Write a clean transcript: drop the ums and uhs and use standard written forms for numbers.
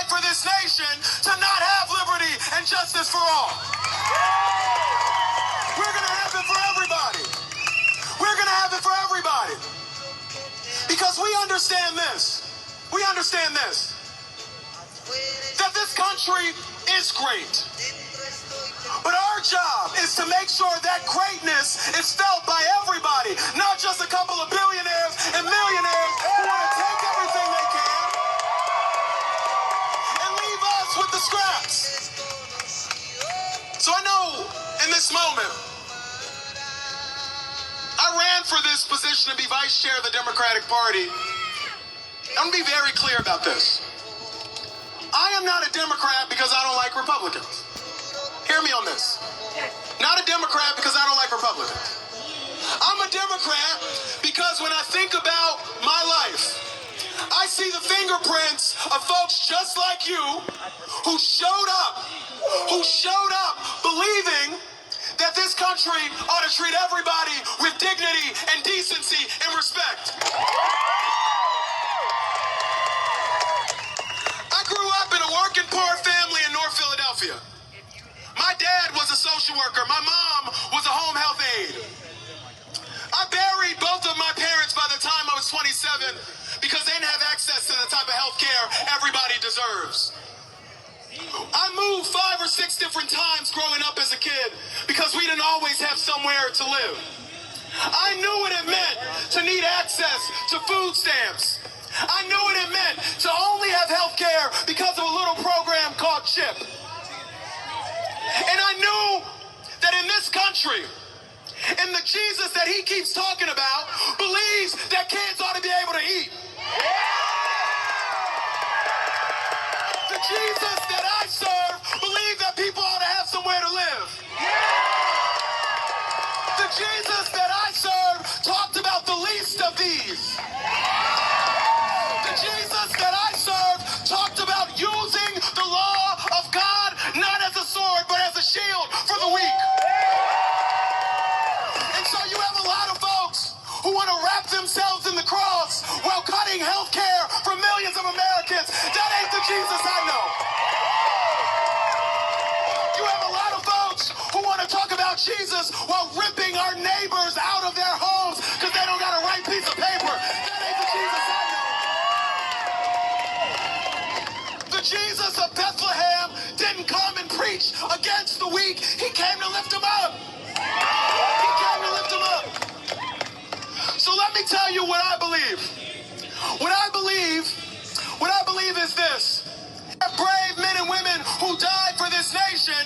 for this nation to not have liberty and justice for all. We're going to have it for everybody. We're going to have it for everybody. Because we understand this. We understand this. That this country is great. But our job is to make sure that greatness is felt by everybody, not just a couple of billionaires and millionaires who want to take everything they can and leave us with the scraps. So I know in this moment, I ran for this position to be vice chair of the Democratic Party. I'm going to be very clear about this. I am not a Democrat because I don't like Republicans. Hear me on this. Not a Democrat because I don't like Republicans. I'm a Democrat because when I think about my life, I see the fingerprints of folks just like you who showed up believing that this country ought to treat everybody with dignity and decency and respect. I grew up in a working poor family in North Philadelphia. My dad was a social worker. My mom was a home health aide. I buried both of my parents by the time I was 27 because they didn't have access to the type of health care everybody deserves. I moved 5 or 6 different times growing up as a kid because we didn't always have somewhere to live. I knew what it meant to need access to food stamps. I knew what it meant to only have health care because of a little program called CHIP. And I knew that in this country, and the Jesus that he keeps talking about believes that kids ought to be able to eat. The Jesus that I serve believes that people ought to have somewhere to live. The Jesus that I serve talked about the least of these. The Jesus that I serve talked about using the law of God not as a sword but as a shield for the weak. And so you have a lot of folks who want to wrap themselves in the cross while cutting health care for millions of Americans. That ain't the Jesus I know. You have a lot of folks who want to talk about Jesus while ripping our neighbors out of their homes because they don't got a right piece of paper. That ain't the Jesus I know. The Jesus of Bethlehem didn't come and preach against the weak. He came to lift them up. He came to lift them up. So let me tell you what I believe. What I believe is this. Brave men and women who died for this nation